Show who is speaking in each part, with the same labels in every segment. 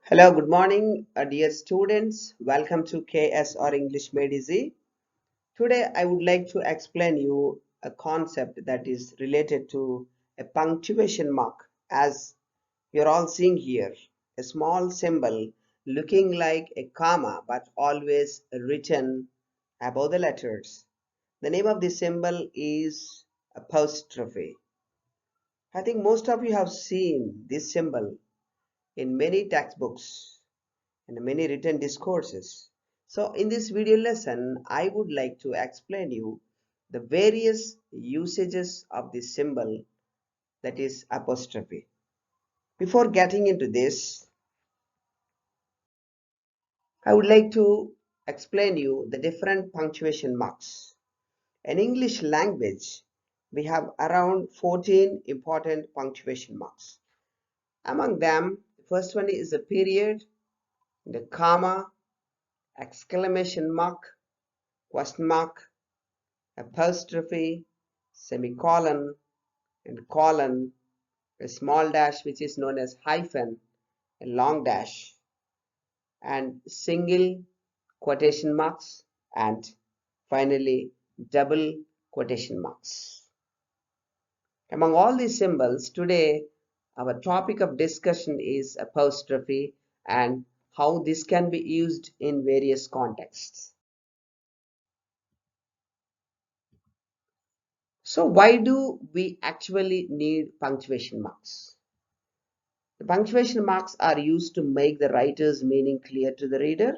Speaker 1: Hello, good morning, dear students. Welcome to KS or English Made Easy. Today, I would like to explain you a concept that is related to a punctuation mark. As you're all seeing here, a small symbol looking like a comma but always written above the letters. The name of this symbol is apostrophe. I think most of you have seen this symbol in many textbooks and many written discourses. So in this video lesson, I would like to explain you the various usages of this symbol, that is apostrophe. Before getting into this, I would like to explain you the different punctuation marks. In English language, we have around 14 important punctuation marks. Among them, the first one is a period, the comma, exclamation mark, question mark, apostrophe, semicolon, and colon, a small dash which is known as hyphen, a long dash, and single quotation marks, and finally double quotation marks. Among all these symbols, today our topic of discussion is apostrophe and how this can be used in various contexts. So why do we actually need punctuation marks? The punctuation marks are used to make the writer's meaning clear to the reader.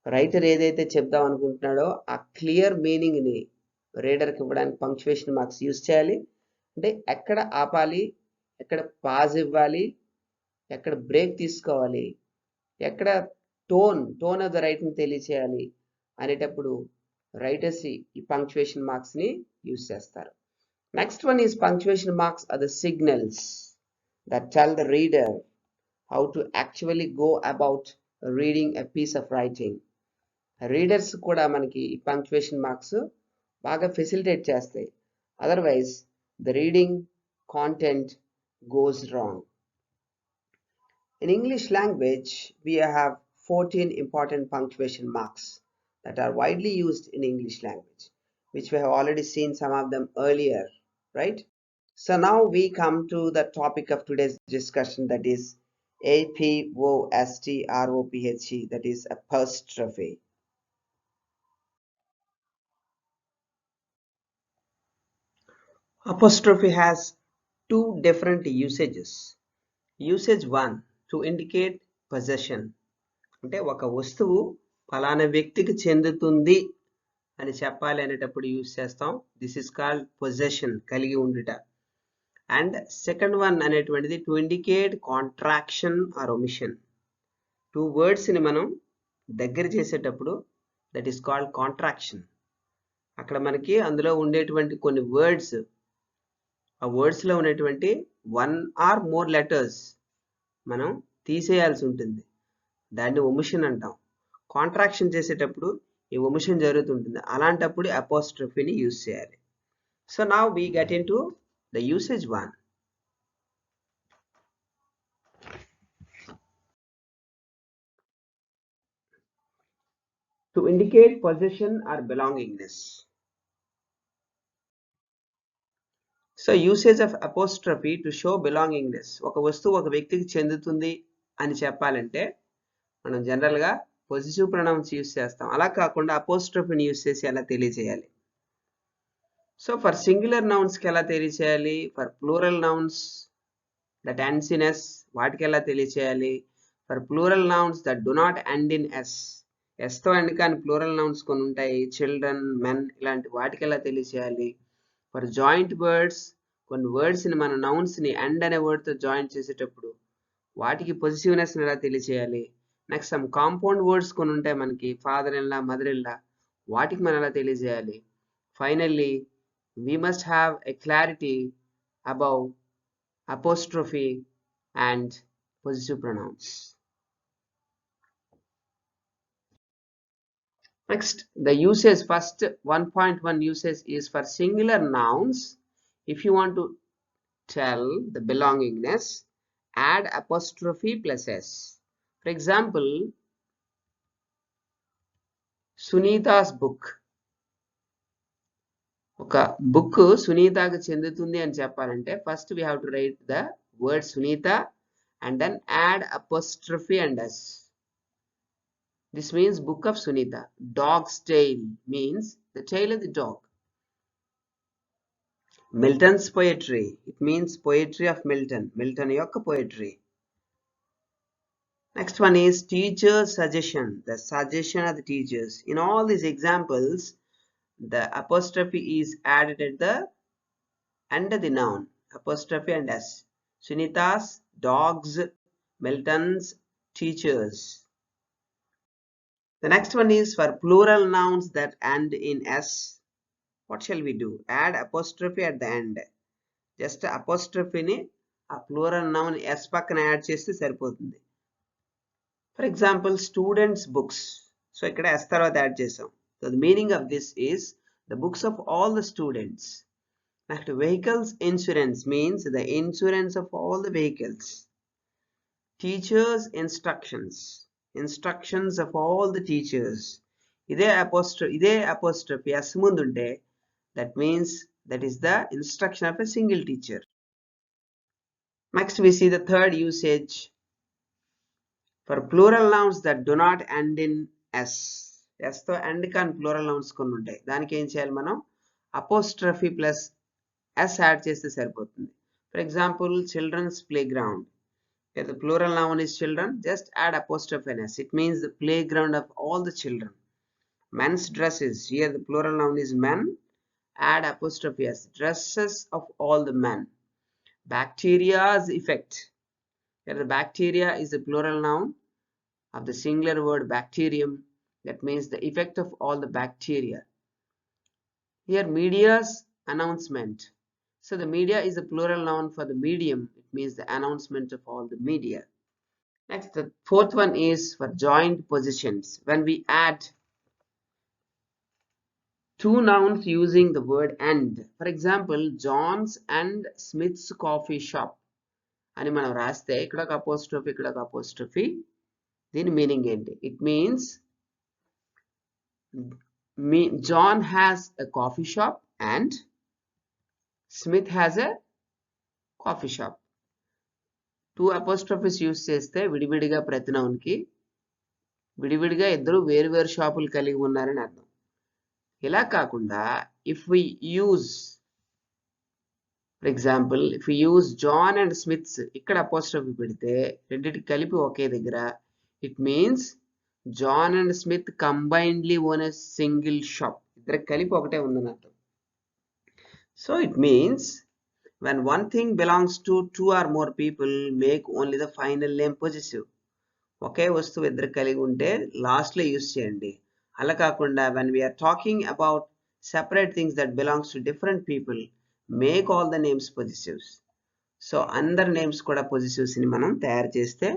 Speaker 1: Writer ఏదైతే చెప్దాం అనుకుంటున్నాడో ఆ clear మీనింగ్ని రీడర్కి ఇవ్వడానికి punctuation marks use చేయాలి. అంటే ఎక్కడ ఆపాలి, ఎక్కడ pause ఇవ్వాలి, ఎక్కడ బ్రేక్ తీసుకోవాలి, ఎక్కడ టోన్ ఆఫ్ ద రైటింగ్ తెలియచేయాలి అనేటప్పుడు రైటర్స్ ఈ పంక్చువేషన్ మార్క్స్ని యూజ్ చేస్తారు. Next one is punctuation marks are the signals that tell the reader how to actually go about reading a piece of writing. Readers కూడా మనకి ఈ punctuation marks బాగా facilitate చేస్తాయి. Otherwise the reading content goes wrong. In English language, we have 14 important punctuation marks that are widely used in English language, which we have already seen some of them earlier, right? So now we come to the topic of today's discussion, that is apostrophe, that is apostrophe. Apostrophe has two different usages. Usage 1, to indicate possession. అంటే ఒక వస్తువు ఫలానా వ్యక్తికి చెందుతుంది అని చెప్పాలి అనేటప్పుడు use చేస్తాం. దిస్ ఇస్ కాల్డ్ పొజెషన్, కలిగి ఉండుట. అండ్ సెకండ్ వన్ అనేటువంటిది to indicate contraction or omission. Two వర్డ్స్ని మనం దగ్గర చేసేటప్పుడు దట్ ఈస్ కాల్డ్ కాంట్రాక్షన్. అక్కడ మనకి అందులో ఉండేటువంటి కొన్ని వర్డ్స్, ఆ వర్డ్స్లో ఉన్నటువంటి వన్ ఆర్ మోర్ లెటర్స్ మనం తీసేయాల్సి ఉంటుంది. దాన్ని ఒమిషన్ అంటాం. కాంట్రాక్షన్ చేసేటప్పుడు ఈ ఒమిషన్ జరుగుతుంటుంది. అలాంటప్పుడు అపోస్ట్రఫీని యూజ్ చేయాలి. So now we get into the usage 1. To indicate possession or belongingness. So usage of apostrophe to show belongingness. ఒక వస్తువు ఒక వ్యక్తికి చెందుతుంది అని చెప్పాలంటే మనం జనరల్గా పొజిటివ్ ప్రొనౌన్స్ యూజ్ చేస్తాం. అలా కాకుండా అపోస్ట్రఫీని యూజ్ చేసి ఎలా తెలియజేయాలి. సో ఫర్ సింగులర్ నౌన్స్కి ఎలా తెలియచేయాలి, for plural nouns that ends in S వాటికి ఎలా తెలియచేయాలి, for plural nouns that do not end in S, ఎస్తో ఎండ్ కానీ ప్లూరల్ నౌన్స్ కొన్ని ఉంటాయి, చిల్డ్రన్, మెన్, ఇలాంటి వాటికి ఎలా తెలియచేయాలి. ఫర్ జాయింట్ వర్డ్స్, కొన్ని వర్డ్స్ని మన నౌన్స్ని ఎండ్ అనే వర్డ్తో జాయింట్ చేసేటప్పుడు వాటికి పొజిటివ్నెస్ని ఎలా తెలియచేయాలి. నెక్స్ట్ సమ్ కాంపౌండ్ వర్డ్స్ కొన్ని ఉంటాయి మనకి, father in law, mother in law, వాటికి మనం ఎలా తెలియజేయాలి. Finally we must have a clarity about apostrophe and possessive pronouns. Next, the usage, first 1.1 usage is for singular nouns. If you want to tell the belongingness, add apostrophe plus s. For example, Sunita's book. ఒక book సునీతకు చెందుతుంది అని చెప్పాలంటే first we have to write the word Sunita and then add apostrophe and s. This means book of Sunita. Dog's tale means the tale of the dog. Milton's poetry. It means poetry of Milton. Milton యొక్క poetry. Next one is teacher's suggestion. The suggestion of the teachers. In all these examples, the apostrophe is added at the end of the noun. Apostrophe and s. Sunita's, dogs, Milton's, teachers. The next one is for plural nouns that end in s. What shall we do? Add apostrophe at the end. Just apostrophe ni a plural noun s పక్కన add చేస్తే సరిపోతుంది. For example, students' books. So ఇక్కడ s తర్వాత add చేసాం. So the meaning of this is the books of all the students. Next, vehicles insurance means the insurance of all the vehicles. Teachers' instructions. Instructions of all the teachers. ఇదే apostrophe s ముందుంటే that means that is the instruction of a single teacher. Next we see the third usage for plural nouns that do not end in s. s తో end కాని plural nouns కొన్ని ఉంటాయి. దానికి ఏం చేయాలి మనం? Apostrophe plus s add చేస్తే సరిపోతుంది. For example, children's playground. If the plural noun is children, just add apostrophe and s. It means the playground of all the children. Men's dresses. Here the plural noun is men. Add apostrophe s. Dresses of all the men. Bacteria's effect. Here the bacteria is the plural noun of the singular word bacterium. That means the effect of all the bacteria. Here media's announcement. So the media is a plural noun for the medium. It means the announcement of all the media. Next, the fourth one is for joint positions. When we add two nouns using the word and. For example, John's and Smith's coffee shop. అని మనం రాస్తే ఇక్కడ ఒక apostrophe ఇక్కడ ఒక apostrophe. దీని meaning ఏంటి? It means John has a coffee shop and Smith has a coffee shop. Two apostrophes use చేస్తే విడివిడిగా ప్రతి నౌన్కి విడివిడిగా ఇద్దరు వేరు వేరు షాపులు కలిగి ఉన్నారని అర్థం. ఇలా కాకుండా if we use, for example, if we use John and Smith's ఇక్కడ apostrophe పెడితే రెండిటికి కలిపి ఒకే దగ్గర it means John and Smith combinedly own a single shop. ఇద్దరు కలిపి ఒకటే ఉందని అర్థం. So it means when one thing belongs to two or more people, make only the final name possessive. ఒకే వస్తువు ఇద్దరు కలిగి ఉంటే లాస్ట్ లో యూస్ చేయండి. అలా కాకుండా when we are talking about separate things that belongs to different people, make all the names possessives. So అందరి names కూడా possessives ని మనం తయారు చేస్తే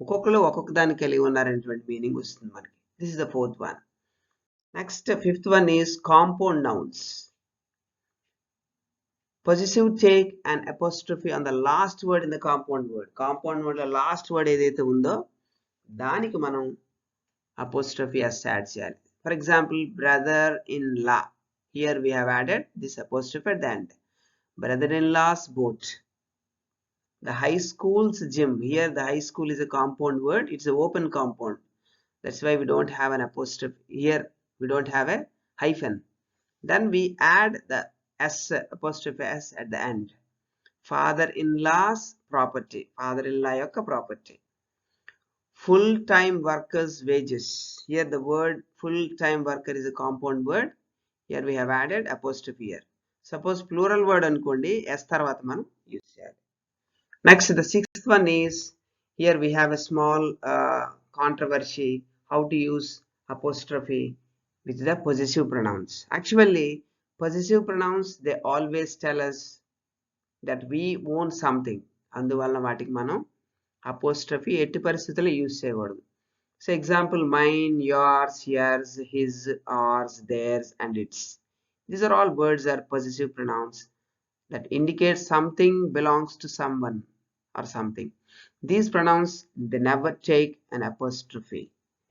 Speaker 1: ఒక్కొక్కరు ఒక్కొక్క దాన్ని కలిగి ఉన్నారనేటువంటి మీనింగ్ వస్తుంది మనకి. This is the fourth one. Next, fifth one is compound nouns. Possessive take an apostrophe on the last word in the compound word. Compound word లో last word ఏదైతే ఉందో దానికి మనం apostrophe s యాడ్ చేయాలి. For example, brother-in-law. Here we have added this apostrophe at the end. Brother-in-law's boat. The high school's gym. Here the high school is a compound word. It's an open compound. That's why we don't have an apostrophe. Here we don't have a hyphen. Then we add the s, apostrophe s at the end. Father-in-law's property. Father-in-law yokka property. Full-time workers' wages. Here the word full-time worker is a compound word. Here we have added apostrophe here. Suppose plural word anukondi s tarvata manam use cheyali. Next, the sixth one is, here we have a small controversy how to use apostrophe with the possessive pronouns. Actually, possessive pronouns, they always tell us that we own something. అందువలన వాటికి మనం apostrophe ఎట్టి పరిస్థితుల్లో use చేయకూడదు. So example, mine, yours, yours, his, ours, theirs and its. These are all words are possessive pronouns that indicate something belongs to someone. or something. These pronouns, they never take an apostrophe.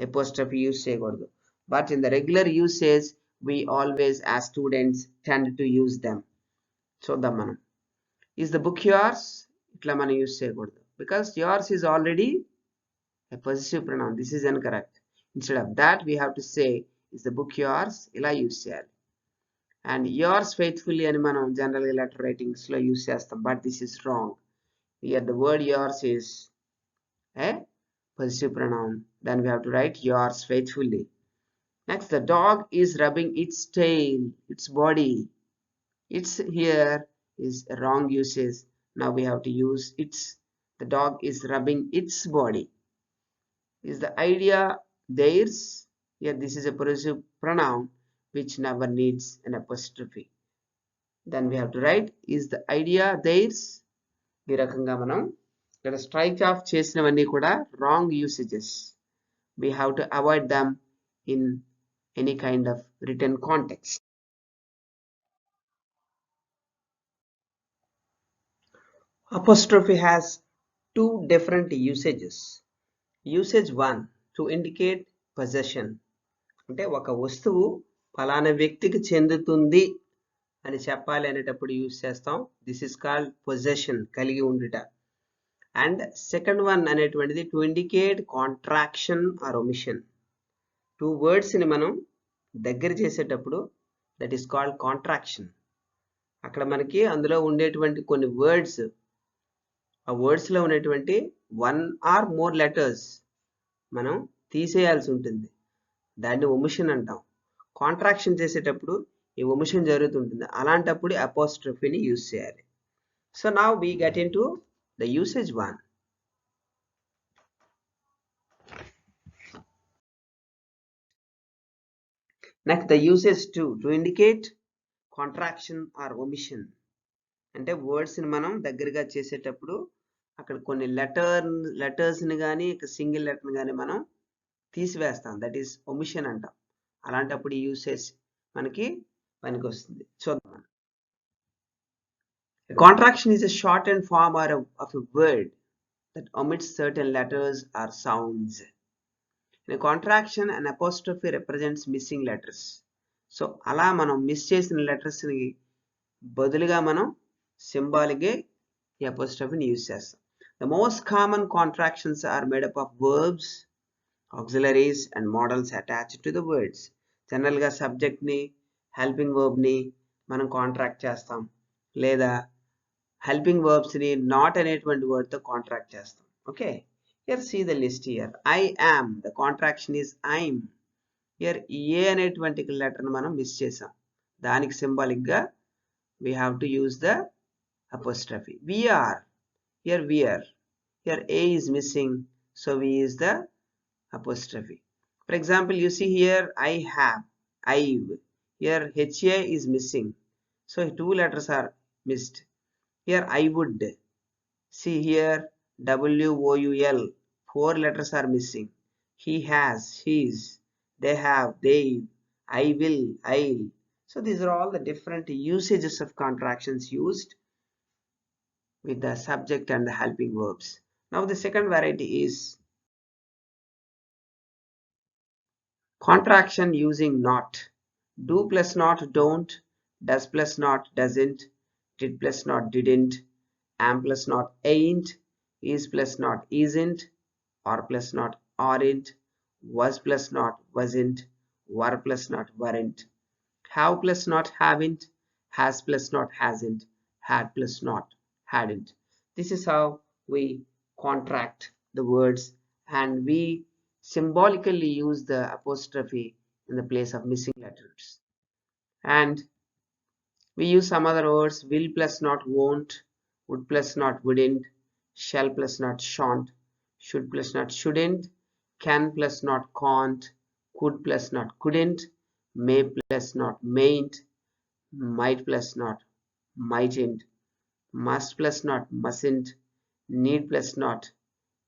Speaker 1: Apostrophe use చేయకూడదు. But in the regular usage, we always as students tend to use them. చూద్దాం మనం. Is the book yours? ఇట్లా మనం use చేయకూడదు. Because yours is already a possessive pronoun. This is incorrect. Instead of that, we have to say, is the book yours? ఇలా use చేయాలి. And yours faithfully అని మనం జనరల్గా లెటర్ రైటింగ్స్లో యూజ్ చేస్తాం. But this is wrong. Here the word yours is a possessive pronoun. Then we have to write yours faithfully. Next, the dog is rubbing its tail, its body. Its here is a wrong usage. Now we have to use its. The dog is rubbing its body. Is the idea theirs? Here this is a possessive pronoun which never needs an apostrophe. Then we have to write, is the idea theirs? ఈ రకంగా మనం ఇక్కడ strike off చేసినవన్నీ కూడా wrong usages. We have to avoid them in any kind of written context. Apostrophe has two different usages. Usage 1, to indicate possession. అంటే ఒక వస్తువు ఫలానా వ్యక్తికి చెందుతుంది అని చెప్పాలి అనేటప్పుడు యూజ్ చేస్తాం. దిస్ ఇస్ కాల్డ్ పొజెషన్, కలిగి ఉండుట. అండ్ సెకండ్ వన్ అనేటువంటిది to indicate contraction or omission. Two వర్డ్స్ని మనం దగ్గర చేసేటప్పుడు దట్ ఈస్ కాల్డ్ కాంట్రాక్షన్. అక్కడ మనకి అందులో ఉండేటువంటి కొన్ని వర్డ్స్, ఆ వర్డ్స్లో ఉన్నటువంటి వన్ ఆర్ మోర్ లెటర్స్ మనం తీసేయాల్సి ఉంటుంది. దాన్ని ఒమిషన్ అంటాం. కాంట్రాక్షన్ చేసేటప్పుడు ఈ ఒమిషన్ జరుగుతుంటుంది. అలాంటప్పుడు అపోస్ట్రఫీని యూజ్ చేయాలి. So now we get into the usage 1. Next the usage 2, to indicate contraction or omission. అంటే వర్డ్స్ని మనం దగ్గరగా చేసేటప్పుడు అక్కడ కొన్ని లెటర్స్ని కానీ సింగిల్ లెటర్ని కానీ మనం తీసివేస్తాం. దట్ ఈస్ ఒమిషన్ అంటాం. అలాంటప్పుడు ఈ యూసేజ్ మనకి పనికి వస్తుంది. చూద్దాం. Contraction is a shortened form of a word that omits certain letters or sounds. In a contraction, an apostrophe represents missing letters. So అలా మనం మిస్ చేసిన లెటర్స్ ని బదులుగా మనం సింబాలిక్ గా ఈ apostrophe ని యూజ్ చేస్తాం. The most common contractions are made up of verbs, auxiliaries and modals attached to the words. General గా సబ్జెక్ట్ ని, హెల్పింగ్ వర్బ్ ని మనం కాంట్రాక్ట్ చేస్తాం, లేదా హెల్పింగ్ వర్బ్స్ ని నాట్ అనేటువంటి వర్డ్ తో కాంట్రాక్ట్ చేస్తాం. Okay, here see the list. Here I am, the contraction is I'm. Here A అనేటువంటి లెటర్ ని మనం మిస్ చేసాం, దానికి సింబాలిక్ గా we have to use the apostrophe. We are, here we are, here a is missing, so we use the apostrophe. For example, you see here I have, I've. Here ha is missing, so two letters are missed. Here I would, see here woul, four letters are missing. He has, his, they have, they, I will, I'll. So these are all the different usages of contractions used with the subject and the helping verbs. Now the second variety is contraction using not. Do plus not don't, does plus not doesn't, did plus not didn't, am plus not ain't, is plus not isn't, or plus not aren't, was plus not wasn't, were plus not weren't, have plus not haven't, has plus not hasn't, had plus not hadn't. This is how we contract the words, and we symbolically use the apostrophe in the place of missing letters. And we use some other words: will plus not won't, would plus not wouldn't, shall plus not shan't, should plus not shouldn't, can plus not can't, could plus not couldn't, may plus not mayn't, might plus not mightn't, must plus not mustn't, need plus not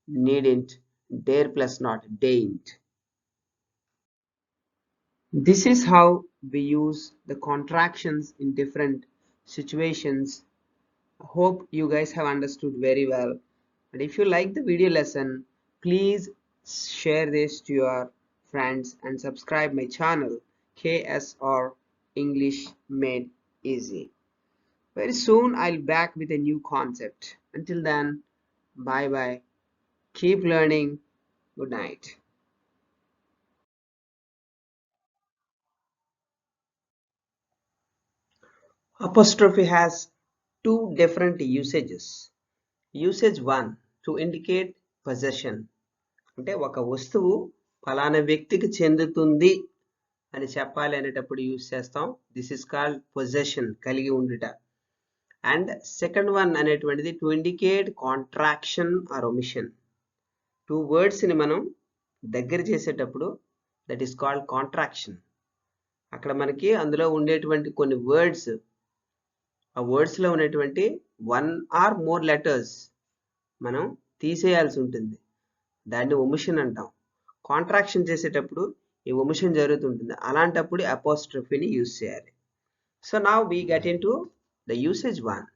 Speaker 1: needn't, dare plus not daren't. This is how we use the contractions in different situations. I hope you guys have understood very well. And if you like the video lesson, please share this to your friends and subscribe my channel KSR English Made Easy. Very soon I'll back with a new concept. Until then, bye bye. Keep learning. Good night. Apostrophe has two different usages. Usage 1 to indicate possession. అంటే ఒక వస్తువు ఫలానా వ్యక్తికి చెందుతుంది అని చెప్పాలి అనేటప్పుడు use చేస్తాం. దిస్ ఇస్ కాల్డ్ పొజెషన్, కలిగి ఉండుట. అండ్ సెకండ్ వన్ అనేటువంటిది to indicate contraction or omission. Two వర్డ్స్ని మనం దగ్గర చేసేటప్పుడు దట్ ఈస్ కాల్డ్ కాంట్రాక్షన్. అక్కడ మనకి అందులో ఉండేటువంటి కొన్ని వర్డ్స్, ఆ వర్డ్స్లో ఉన్నటువంటి వన్ ఆర్ మోర్ లెటర్స్ మనం తీసేయాల్సి ఉంటుంది. దాన్ని ఒమిషన్ అంటాం. కాంట్రాక్షన్ చేసేటప్పుడు ఈ ఒమిషన్ జరుగుతుంటుంది. అలాంటప్పుడు అపోస్ట్రఫీని యూజ్ చేయాలి. So now we get into the usage 1.